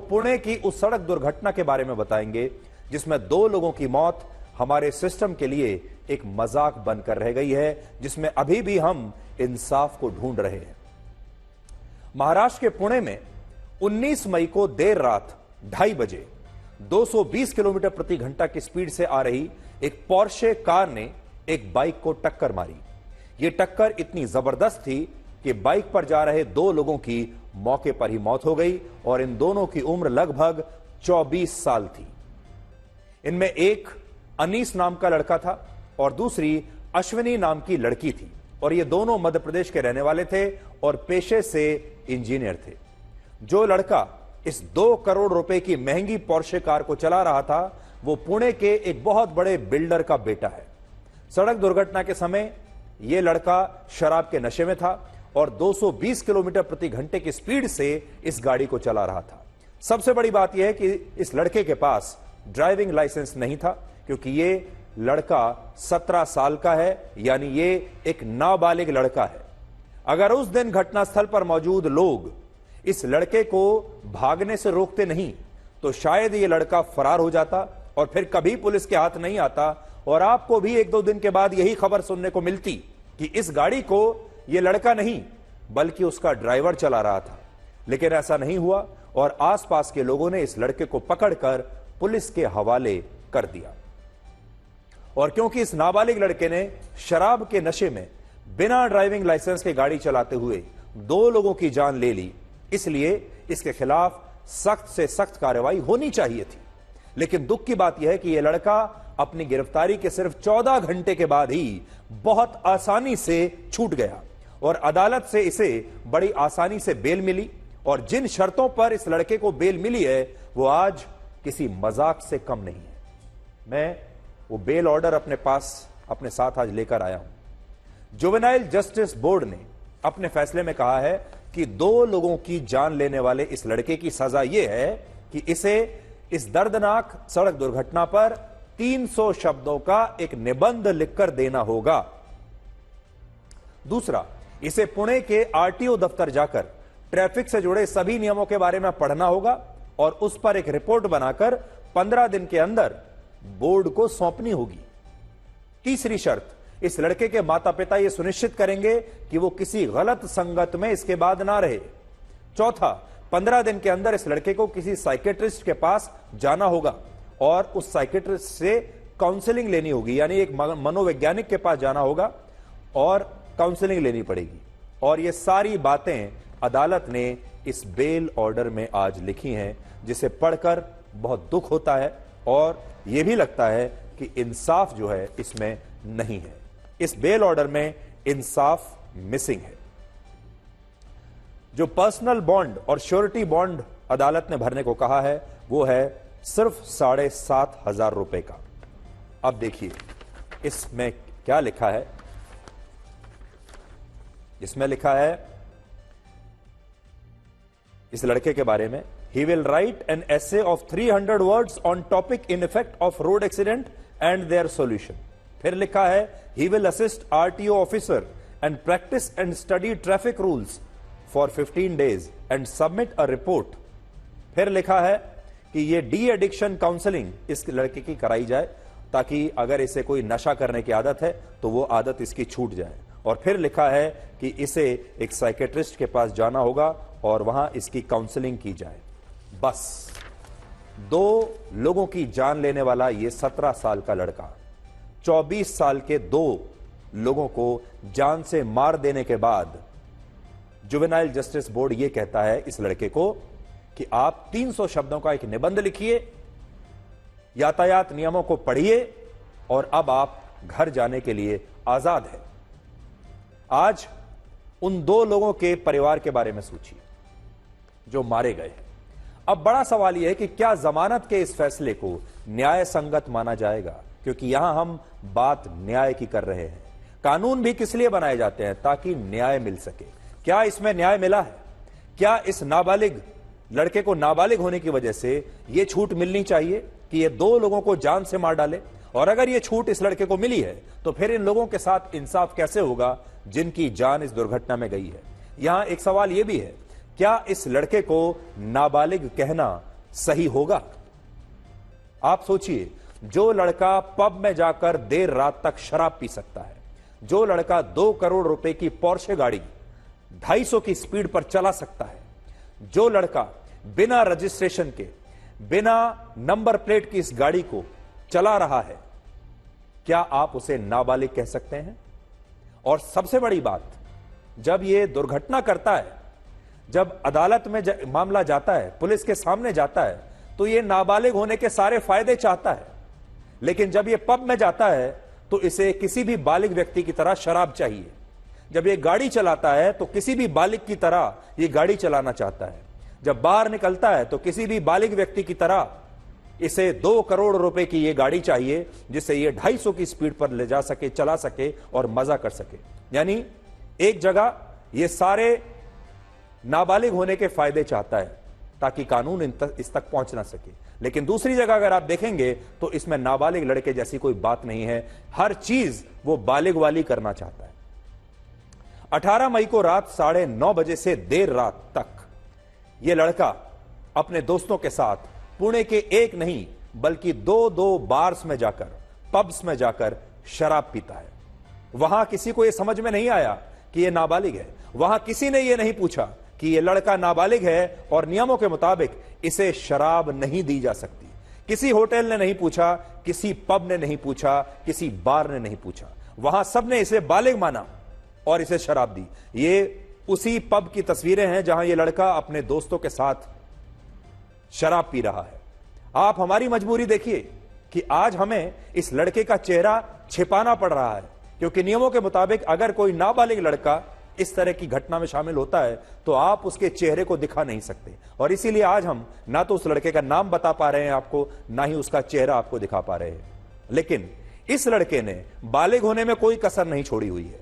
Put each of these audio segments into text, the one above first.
पुणे की उस सड़क दुर्घटना के बारे में बताएंगे जिसमें 2 लोगों की मौत हमारे सिस्टम के लिए एक मजाक बनकर रह गई है, जिसमें अभी भी हम इंसाफ को ढूंढ रहे हैं। महाराष्ट्र के पुणे में 19 मई को देर रात 2:30 बजे 220 किलोमीटर प्रति घंटा की स्पीड से आ रही एक पोर्शे कार ने एक बाइक को टक्कर मारी। यह टक्कर इतनी जबरदस्त थी कि बाइक पर जा रहे 2 लोगों की मौके पर ही मौत हो गई और इन दोनों की उम्र लगभग 24 साल थी। इनमें एक अनीस नाम का लड़का था और दूसरी अश्विनी नाम की लड़की थी और ये दोनों मध्य प्रदेश के रहने वाले थे और पेशे से इंजीनियर थे। जो लड़का इस 2 करोड़ रुपए की महंगी पोर्शे कार को चला रहा था वो पुणे के एक बहुत बड़े बिल्डर का बेटा है। सड़क दुर्घटना के समय यह लड़का शराब के नशे में था और 220 किलोमीटर प्रति घंटे की स्पीड से इस गाड़ी को चला रहा था। सबसे बड़ी बात यह है कि इस लड़के के पास ड्राइविंग लाइसेंस नहीं था, क्योंकि यह लड़का 17 साल का है, यानी यह एक नाबालिग लड़का है। अगर उस दिन घटनास्थल पर मौजूद लोग इस लड़के को भागने से रोकते नहीं तो शायद यह लड़का फरार हो जाता और फिर कभी पुलिस के हाथ नहीं आता और आपको भी 1-2 दिन के बाद यही खबर सुनने को मिलती कि इस गाड़ी को यह लड़का नहीं बल्कि उसका ड्राइवर चला रहा था। लेकिन ऐसा नहीं हुआ और आसपास के लोगों ने इस लड़के को पकड़कर पुलिस के हवाले कर दिया। और क्योंकि इस नाबालिग लड़के ने शराब के नशे में बिना ड्राइविंग लाइसेंस के गाड़ी चलाते हुए 2 लोगों की जान ले ली, इसलिए इसके खिलाफ सख्त से सख्त कार्रवाई होनी चाहिए थी। लेकिन दुख की बात यह है कि यह लड़का अपनी गिरफ्तारी के सिर्फ 14 घंटे के बाद ही बहुत आसानी से छूट गया और अदालत से इसे बड़ी आसानी से बेल मिली और जिन शर्तों पर इस लड़के को बेल मिली है वो आज किसी मजाक से कम नहीं है। मैं वो बेल ऑर्डर अपने साथ आज लेकर आया हूं। जुवेनाइल जस्टिस बोर्ड ने अपने फैसले में कहा है कि 2 लोगों की जान लेने वाले इस लड़के की सजा यह है कि इसे इस दर्दनाक सड़क दुर्घटना पर 300 शब्दों का एक निबंध लिखकर देना होगा। दूसरा, इसे पुणे के आरटीओ दफ्तर जाकर ट्रैफिक से जुड़े सभी नियमों के बारे में पढ़ना होगा और उस पर एक रिपोर्ट बनाकर 15 दिन के अंदर बोर्ड को सौंपनी होगी। तीसरी शर्त, इस लड़के के माता पिता यह सुनिश्चित करेंगे कि वो किसी गलत संगत में इसके बाद ना रहे। चौथा, 15 दिन के अंदर इस लड़के को किसी साइकेट्रिस्ट के पास जाना होगा और उस साइकेट्रिस्ट से काउंसलिंग लेनी होगी, यानी एक मनोवैज्ञानिक के पास जाना होगा और काउंसलिंग लेनी पड़ेगी। और ये सारी बातें अदालत ने इस बेल ऑर्डर में आज लिखी हैं, जिसे पढ़कर बहुत दुख होता है और यह भी लगता है कि इंसाफ जो है इसमें नहीं है। इस बेल ऑर्डर में इंसाफ मिसिंग है। जो पर्सनल बॉन्ड और श्योरिटी बॉन्ड अदालत ने भरने को कहा है वो है सिर्फ 7,500 रुपए का। अब देखिए इसमें क्या लिखा है। इसमें लिखा है इस लड़के के बारे में, he will write an essay of 300 words on topic in effect of road accident and their solution। फिर लिखा है he will assist RTO officer and practice and study traffic rules for 15 days and submit a report। फिर लिखा है कि ये de addiction counselling इस लड़के की कराई जाए ताकि अगर इसे कोई नशा करने की आदत है तो वो आदत इसकी छूट जाए। और फिर लिखा है कि इसे एक साइकेट्रिस्ट के पास जाना होगा और वहां इसकी काउंसलिंग की जाए। बस 2 लोगों की जान लेने वाला ये 17 साल का लड़का 24 साल के 2 लोगों को जान से मार देने के बाद जुवेनाइल जस्टिस बोर्ड यह कहता है इस लड़के को कि आप 300 शब्दों का एक निबंध लिखिए, यातायात नियमों को पढ़िए और अब आप घर जाने के लिए आजाद हैं। आज उन 2 लोगों के परिवार के बारे में सोचिए जो मारे गए हैं। अब बड़ा सवाल यह है कि क्या जमानत के इस फैसले को न्याय संगत माना जाएगा, क्योंकि यहां हम बात न्याय की कर रहे हैं। कानून भी किस लिए बनाए जाते हैं? ताकि न्याय मिल सके। क्या इसमें न्याय मिला है? क्या इस नाबालिग लड़के को नाबालिग होने की वजह से यह छूट मिलनी चाहिए कि ये 2 लोगों को जान से मार डाले? और अगर यह छूट इस लड़के को मिली है तो फिर इन लोगों के साथ इंसाफ कैसे होगा जिनकी जान इस दुर्घटना में गई है? यहां एक सवाल यह भी है, क्या इस लड़के को नाबालिग कहना सही होगा? आप सोचिए, जो लड़का पब में जाकर देर रात तक शराब पी सकता है, जो लड़का 2 करोड़ रुपए की पोर्शे गाड़ी 250 की स्पीड पर चला सकता है, जो लड़का बिना रजिस्ट्रेशन के, बिना नंबर प्लेट की इस गाड़ी को चला रहा है, क्या आप उसे नाबालिग कह सकते हैं? और सबसे बड़ी बात, जब यह दुर्घटना करता है, जब अदालत में मामला जाता है, पुलिस के सामने जाता है, तो यह नाबालिग होने के सारे फायदे चाहता है, लेकिन जब यह पब में जाता है तो इसे किसी भी बालिग व्यक्ति की तरह शराब चाहिए। जब यह गाड़ी चलाता है तो किसी भी बालिग की तरह यह गाड़ी चलाना चाहता है। जब बाहर निकलता है तो किसी भी बालिग व्यक्ति की तरह इसे 2 करोड़ रुपए की यह गाड़ी चाहिए, जिससे यह 250 की स्पीड पर ले जा सके, चला सके और मजा कर सके। यानी एक जगह यह सारे नाबालिग होने के फायदे चाहता है ताकि कानून इस तक पहुंच ना सके, लेकिन दूसरी जगह अगर आप देखेंगे तो इसमें नाबालिग लड़के जैसी कोई बात नहीं है। हर चीज वो बालिग वाली करना चाहता है। 18 मई को रात 9:30 बजे से देर रात तक यह लड़का अपने दोस्तों के साथ पुणे के एक नहीं बल्कि 2 बार्स में जाकर, पब्स में जाकर शराब पीता है। वहां किसी को यह समझ में नहीं आया कि यह नाबालिग है। वहां किसी ने यह नहीं पूछा कि यह लड़का नाबालिग है और नियमों के मुताबिक इसे शराब नहीं दी जा सकती। किसी होटल ने नहीं पूछा, किसी पब ने नहीं पूछा, किसी बार ने नहीं पूछा। वहां सबने इसे बालिग माना और इसे शराब दी। ये उसी पब की तस्वीरें हैं जहां यह लड़का अपने दोस्तों के साथ शराब पी रहा है। आप हमारी मजबूरी देखिए कि आज हमें इस लड़के का चेहरा छिपाना पड़ रहा है, क्योंकि नियमों के मुताबिक अगर कोई नाबालिग लड़का इस तरह की घटना में शामिल होता है तो आप उसके चेहरे को दिखा नहीं सकते। और इसीलिए आज हम ना तो उस लड़के का नाम बता पा रहे हैं आपको, ना ही उसका चेहरा आपको दिखा पा रहे हैं। लेकिन इस लड़के ने बालिग होने में कोई कसर नहीं छोड़ी हुई है।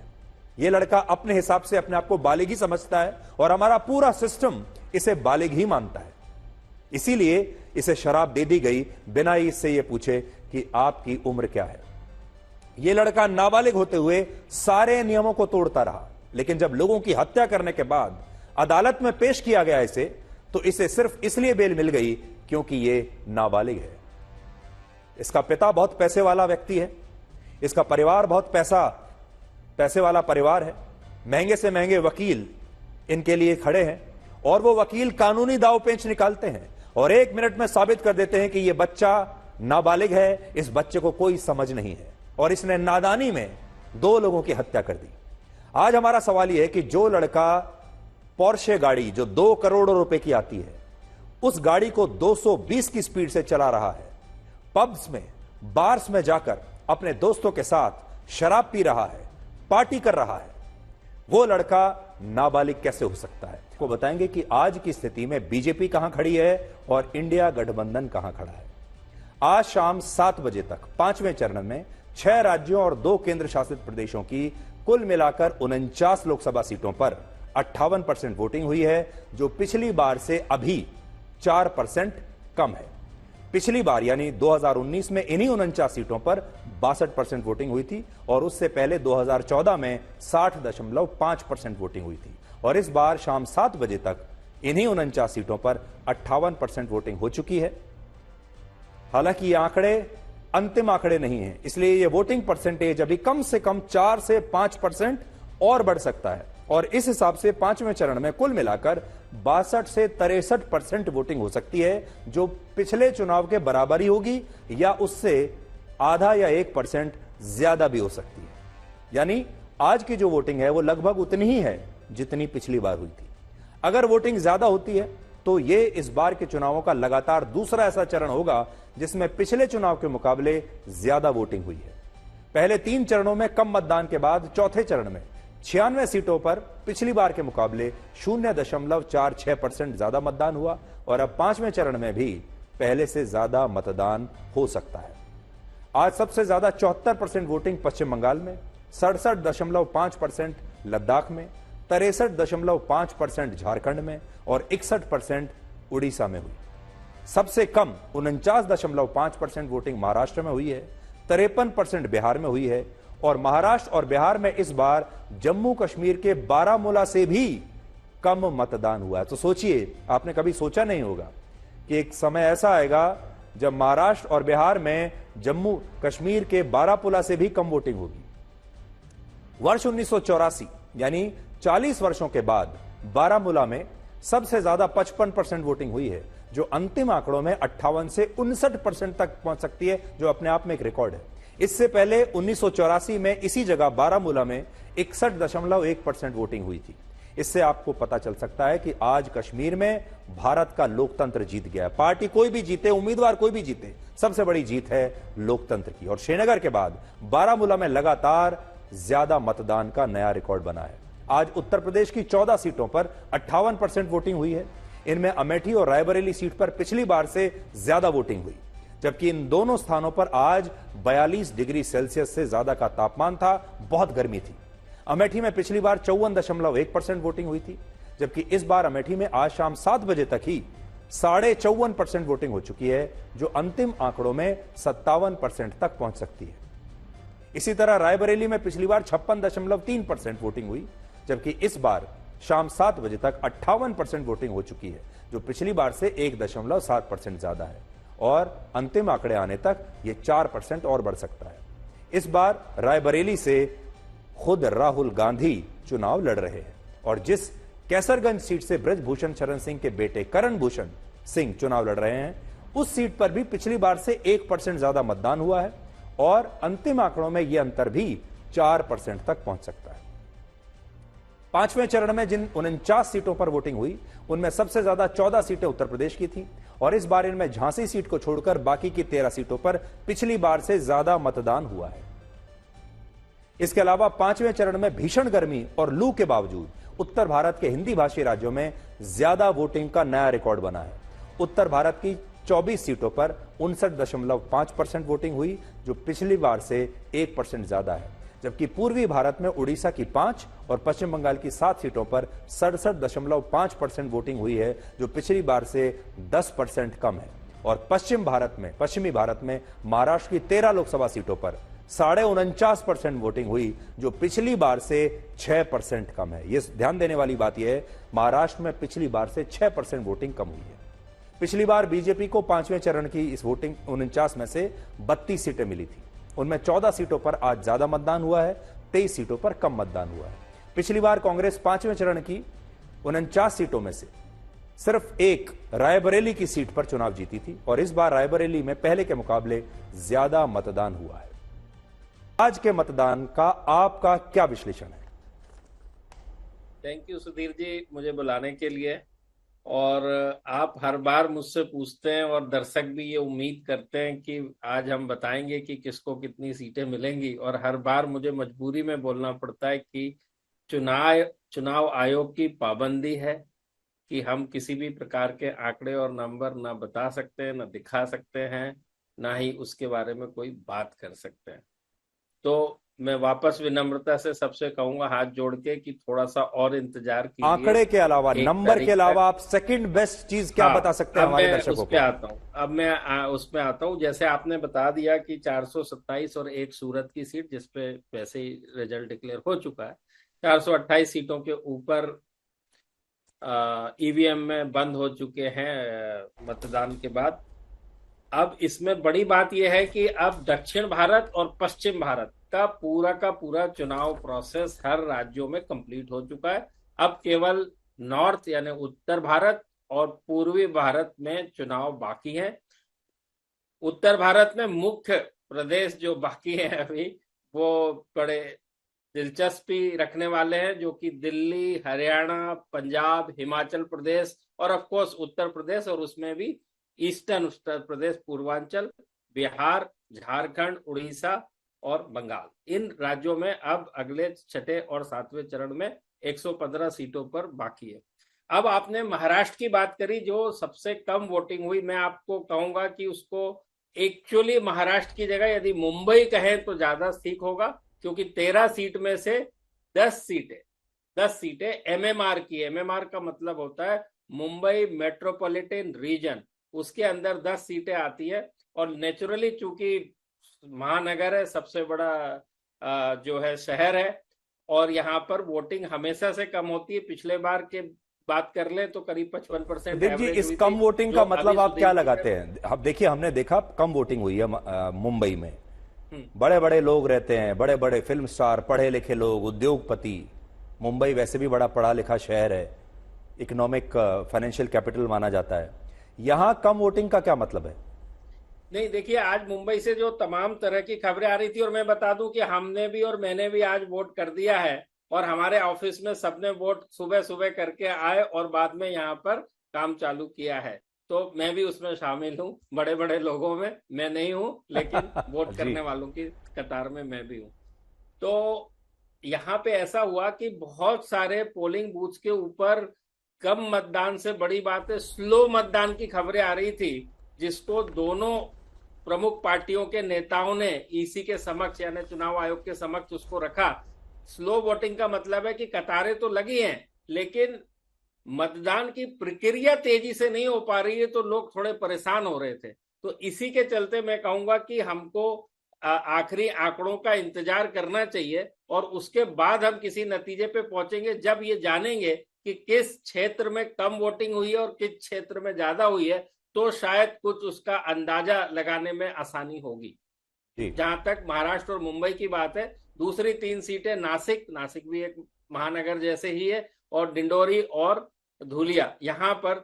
यह लड़का अपने हिसाब से अपने आप को बालिग ही समझता है और हमारा पूरा सिस्टम इसे बालिग ही मानता है। इसीलिए इसे शराब दे दी गई बिना इससे यह पूछे कि आपकी उम्र क्या है। यह लड़का नाबालिग होते हुए सारे नियमों को तोड़ता रहा, लेकिन जब लोगों की हत्या करने के बाद अदालत में पेश किया गया इसे, तो इसे सिर्फ इसलिए बेल मिल गई क्योंकि यह नाबालिग है। इसका पिता बहुत पैसे वाला व्यक्ति है, इसका परिवार बहुत पैसे वाला परिवार है। महंगे से महंगे वकील इनके लिए खड़े हैं और वो वकील कानूनी दाव पेंच निकालते हैं और 1 मिनट में साबित कर देते हैं कि यह बच्चा नाबालिग है, इस बच्चे को कोई समझ नहीं है और इसने नादानी में 2 लोगों की हत्या कर दी। आज हमारा सवाल यह है कि जो लड़का पोर्शे गाड़ी जो 2 करोड़ रुपए की आती है, उस गाड़ी को 220 की स्पीड से चला रहा है, पब्स में, बार्स में जाकर अपने दोस्तों के साथ शराब पी रहा है, पार्टी कर रहा है, वो लड़का नाबालिग कैसे हो सकता है? को बताएंगे कि आज की स्थिति में बीजेपी कहां खड़ी है और इंडिया गठबंधन कहां खड़ा है। आज शाम 7 बजे तक 5वें चरण में 6 राज्यों और 2 केंद्र शासित प्रदेशों की कुल मिलाकर 49 लोकसभा सीटों पर 58% वोटिंग हुई है, जो पिछली बार से अभी 4% कम है। पिछली बार यानी 2019 में इन्हीं 49 सीटों पर 62% वोटिंग हुई थी और उससे पहले 2014 में 60.5% वोटिंग हुई थी और इस बार शाम 7 बजे तक इन्हीं 49 सीटों पर 58% वोटिंग हो चुकी है। हालांकि ये आंकड़े अंतिम आंकड़े नहीं हैं, इसलिए ये वोटिंग परसेंटेज अभी कम से कम 4 से 5% और बढ़ सकता है और इस हिसाब से 5वें चरण में कुल मिलाकर 62 से 63% वोटिंग हो सकती है, जो पिछले चुनाव के बराबर ही होगी या उससे आधा या 1% ज्यादा भी हो सकती है। यानी आज की जो वोटिंग है वो लगभग उतनी ही है जितनी पिछली बार हुई थी। अगर वोटिंग ज्यादा होती है तो ये इस बार के चुनावों का लगातार दूसरा ऐसा चरण होगा जिसमें पिछले चुनाव के मुकाबले ज्यादा वोटिंग हुई है। पहले 3 चरणों में कम मतदान के बाद चौथे चरण में 96 सीटों पर पिछली बार के मुकाबले 0.46% ज्यादा मतदान हुआ और अब 5वें चरण में भी पहले से ज्यादा मतदान हो सकता है। आज सबसे ज्यादा 74% वोटिंग पश्चिम बंगाल में, 67.5% लद्दाख में, 63.5% झारखंड में और 61% उड़ीसा में हुई। सबसे कम 49.5% वोटिंग महाराष्ट्र में हुई है, 53% बिहार में हुई है और महाराष्ट्र और बिहार में इस बार जम्मू कश्मीर के बारामूला से भी कम मतदान हुआ है। तो सोचिए, आपने कभी सोचा नहीं होगा कि एक समय ऐसा आएगा जब महाराष्ट्र और बिहार में जम्मू कश्मीर के बारापुला से भी कम वोटिंग होगी। वर्ष 1984 यानी 40 वर्षों के बाद बारामूला में सबसे ज्यादा 55% वोटिंग हुई है, जो अंतिम आंकड़ों में 58 से 59% तक पहुंच सकती है, जो अपने आप में एक रिकॉर्ड है। इससे पहले 1984 में इसी जगह बारामूला में 61.1% वोटिंग हुई थी। इससे आपको पता चल सकता है कि आज कश्मीर में भारत का लोकतंत्र जीत गया है। पार्टी कोई भी जीते, उम्मीदवार कोई भी जीते, सबसे बड़ी जीत है लोकतंत्र की। और श्रीनगर के बाद बारामूला में लगातार ज्यादा मतदान का नया रिकॉर्ड बना है। आज उत्तर प्रदेश की 14 सीटों पर 58% वोटिंग हुई है। इनमें अमेठी और रायबरेली सीट पर पिछली बार से ज्यादा वोटिंग हुई, जबकि इन दोनों स्थानों पर आज 42 डिग्री सेल्सियस से ज्यादा का तापमान था, बहुत गर्मी थी। अमेठी में पिछली बार 54.1% वोटिंग हुई थी, जबकि इस बार अमेठी में आज शाम 7 बजे तक ही 54.5% वोटिंग हो चुकी है, जो अंतिम आंकड़ों में 57% तक पहुंच सकती है। इसी तरह रायबरेली में पिछली बार 56.3% वोटिंग हुई, जबकि इस बार शाम 7 बजे तक 58% वोटिंग हो चुकी है, जो पिछली बार से 1.7% ज्यादा है। और अंतिम आंकड़े आने तक यह 4% और बढ़ सकता है। इस बार रायबरेली से खुद राहुल गांधी चुनाव लड़ रहे हैं, और जिस कैसरगंज सीट से ब्रजभूषण शरण सिंह के बेटे करण भूषण सिंह चुनाव लड़ रहे हैं, उस सीट पर भी पिछली बार से 1% ज्यादा मतदान हुआ है, और अंतिम आंकड़ों में यह अंतर भी 4% तक पहुंच सकता है। पांचवें चरण में जिन 49 सीटों पर वोटिंग हुई, उनमें सबसे ज्यादा 14 सीटें उत्तर प्रदेश की थी, और इस बार इनमें झांसी सीट को छोड़कर बाकी की 13 सीटों पर पिछली बार से ज्यादा मतदान हुआ है। इसके अलावा पांचवें चरण में भीषण गर्मी और लू के बावजूद उत्तर भारत के हिंदी भाषी राज्यों में ज्यादा वोटिंग का नया रिकॉर्ड बना है। उत्तर भारत की 24 सीटों पर 59.5% वोटिंग हुई, जो पिछली बार से 1% ज्यादा है, जबकि पूर्वी भारत में उड़ीसा की 5 और पश्चिम बंगाल की 7 सीटों पर 67.5% वोटिंग हुई है, जो पिछली बार से 10% कम है। और पश्चिमी भारत में महाराष्ट्र की 13 लोकसभा सीटों पर 49.5% वोटिंग हुई, जो पिछली बार से 6% कम है। यह ध्यान देने वाली बात यह है, महाराष्ट्र में पिछली बार से 6% वोटिंग कम हुई है। पिछली बार बीजेपी को पांचवें चरण की इस वोटिंग 49 में से 32 सीटें मिली थी। उनमें 14 सीटों पर आज ज्यादा मतदान हुआ है, 23 सीटों पर कम मतदान हुआ है। पिछली बार कांग्रेस पांचवें चरण की 49 सीटों में से सिर्फ एक रायबरेली की सीट पर चुनाव जीती थी, और इस बार रायबरेली में पहले के मुकाबले ज्यादा मतदान हुआ है। आज के मतदान का आपका क्या विश्लेषण है? थैंक यू सुधीर जी, मुझे बुलाने के लिए। और आप हर बार मुझसे पूछते हैं और दर्शक भी ये उम्मीद करते हैं कि आज हम बताएंगे कि किसको कितनी सीटें मिलेंगी, और हर बार मुझे मजबूरी में बोलना पड़ता है कि चुनाव आयोग की पाबंदी है कि हम किसी भी प्रकार के आंकड़े और नंबर ना बता सकते हैं, ना दिखा सकते हैं, ना ही उसके बारे में कोई बात कर सकते हैं। तो मैं वापस विनम्रता से सबसे कहूंगा हाथ जोड़ के कि थोड़ा सा और इंतजार कीजिए। आंकड़े के अलावा, नंबर के अलावा आप सेकंड बेस्ट चीज क्या बता सकते हैं हमारे दर्शकों को? अब मैं उसमें आता हूं। जैसे आपने बता दिया कि 427 और एक सूरत की सीट, जिसपे वैसे ही रिजल्ट डिक्लेयर हो चुका है, 428 सीटों के ऊपर ईवीएम में बंद हो चुके हैं मतदान के बाद। अब इसमें बड़ी बात यह है कि अब दक्षिण भारत और पश्चिम भारत का पूरा चुनाव प्रोसेस हर राज्यों में कंप्लीट हो चुका है। अब केवल नॉर्थ यानी उत्तर भारत और पूर्वी भारत में चुनाव बाकी है। उत्तर भारत में मुख्य प्रदेश जो बाकी है अभी, वो बड़े दिलचस्पी रखने वाले हैं, जो कि दिल्ली, हरियाणा, पंजाब, हिमाचल प्रदेश और ऑफ कोर्स उत्तर प्रदेश, और उसमें भी ईस्टर्न उत्तर प्रदेश, पूर्वांचल, बिहार, झारखंड, उड़ीसा और बंगाल। इन राज्यों में अब अगले छठे और सातवें चरण में 115 सीटों पर बाकी है। अब आपने महाराष्ट्र की बात करी, जो सबसे कम वोटिंग हुई। मैं आपको कहूंगा कि उसको एक्चुअली महाराष्ट्र की जगह यदि मुंबई कहें तो ज्यादा ठीक होगा, क्योंकि 13 सीट में से 10 सीटें एमएमआर की। एमएमआर का मतलब होता है मुंबई मेट्रोपॉलिटन रीजन, उसके अंदर 10 सीटें आती है। और नेचुरली चूंकि महानगर है, सबसे बड़ा जो है शहर है, और यहाँ पर वोटिंग हमेशा से कम होती है। पिछले बार के बात कर ले तो करीब 55% प्रदीप जी, एवरेज इस हुई कम थी, वोटिंग जो का अभी मतलब आप क्या सुधीर जी लगाते ने। हैं? अब देखिए, हमने देखा कम वोटिंग हुई है मुंबई में। हम्म। बड़े बड़े लोग रहते हैं, बड़े बड़े फिल्म स्टार, पढ़े लिखे लोग, उद्योगपति। मुंबई वैसे भी बड़ा पढ़ा लिखा शहर है, इकोनॉमिक फाइनेंशियल कैपिटल माना जाता है। यहां कम वोटिंग का क्या मतलब है? नहीं, देखिए, आज मुंबई से जो तमाम तरह की खबरें आ रही थी, और मैं बता दूं कि हमने भी और मैंने भी आज वोट कर दिया है, और हमारे ऑफिस में सबने वोट सुबह सुबह करके आए और बाद में यहाँ पर काम चालू किया है। तो मैं भी उसमें शामिल हूँ, बड़े बड़े लोगों में मैं नहीं हूँ, लेकिन वोट जी। करने वालों की कतार में मैं भी हूँ। तो यहाँ पे ऐसा हुआ कि बहुत सारे पोलिंग बूथ के ऊपर कम मतदान से बड़ी बात है स्लो मतदान की खबरें आ रही थी, जिसको दोनों प्रमुख पार्टियों के नेताओं ने ईसी के समक्ष यानी चुनाव आयोग के समक्ष उसको रखा। स्लो वोटिंग का मतलब है कि कतारें तो लगी हैं, लेकिन मतदान की प्रक्रिया तेजी से नहीं हो पा रही है, तो लोग थोड़े परेशान हो रहे थे। तो इसी के चलते मैं कहूंगा कि हमको आखिरी आंकड़ों का इंतजार करना चाहिए, और उसके बाद हम किसी नतीजे पे पहुंचेंगे जब ये जानेंगे कि किस क्षेत्र में कम वोटिंग हुई है और किस क्षेत्र में ज्यादा हुई है। तो शायद कुछ उसका अंदाजा लगाने में आसानी होगी। जी। जहां तक महाराष्ट्र और मुंबई की बात है, दूसरी 3 सीटें नासिक, नासिक भी एक महानगर जैसे ही है, और डिंडोरी और धुलिया, यहाँ पर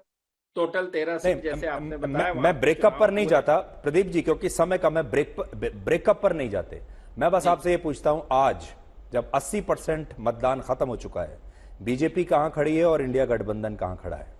टोटल 13 सीट जैसे आपने नहीं, बताया वहां मैं ब्रेकअप पर चुनाव नहीं हुए। जाता प्रदीप जी, क्योंकि समय कम है। ब्रेकअप पर नहीं जाते। मैं बस जी, आपसे ये पूछता हूं, आज जब 80% मतदान खत्म हो चुका है, बीजेपी कहां खड़ी है और इंडिया गठबंधन कहां खड़ा है?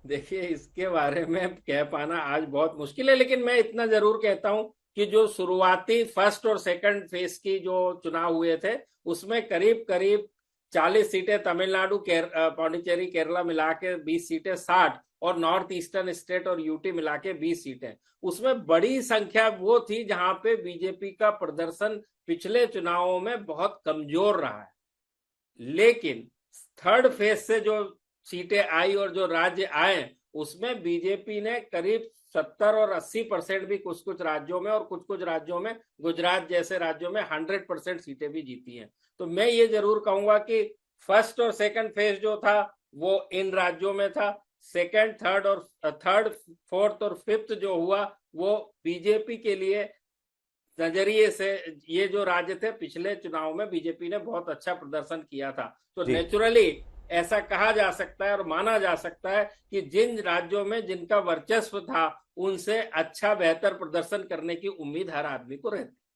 देखिए, इसके बारे में कह पाना आज बहुत मुश्किल है, लेकिन मैं इतना जरूर कहता हूं कि जो शुरुआती फर्स्ट और सेकंड फेज की जो चुनाव हुए थे, उसमें करीब करीब 40 सीटें तमिलनाडु, पौंडीचेरी, केरला मिला के 20 सीटें 60, और नॉर्थ ईस्टर्न स्टेट और यूटी मिला के 20 सीटें। उसमें बड़ी संख्या वो थी जहां पे बीजेपी का प्रदर्शन पिछले चुनावों में बहुत कमजोर रहा है। लेकिन थर्ड फेज से जो सीटें आई और जो राज्य आए, उसमें बीजेपी ने करीब 70 और 80% भी कुछ कुछ राज्यों में, और कुछ कुछ राज्यों में, गुजरात जैसे राज्यों में 100% सीटें भी जीती हैं। तो मैं ये जरूर कहूंगा कि फर्स्ट और सेकंड फेज जो था वो इन राज्यों में था। सेकंड, थर्ड, फोर्थ और फिफ्थ जो हुआ वो बीजेपी के लिए नजरिए से, ये जो राज्य थे पिछले चुनाव में बीजेपी ने बहुत अच्छा प्रदर्शन किया था। तो जी। नेचुरली ऐसा कहा जा सकता है और माना जा सकता है कि जिन राज्यों में जिनका वर्चस्व था, उनसे अच्छा बेहतर प्रदर्शन करने की उम्मीद हर आदमी को रहती।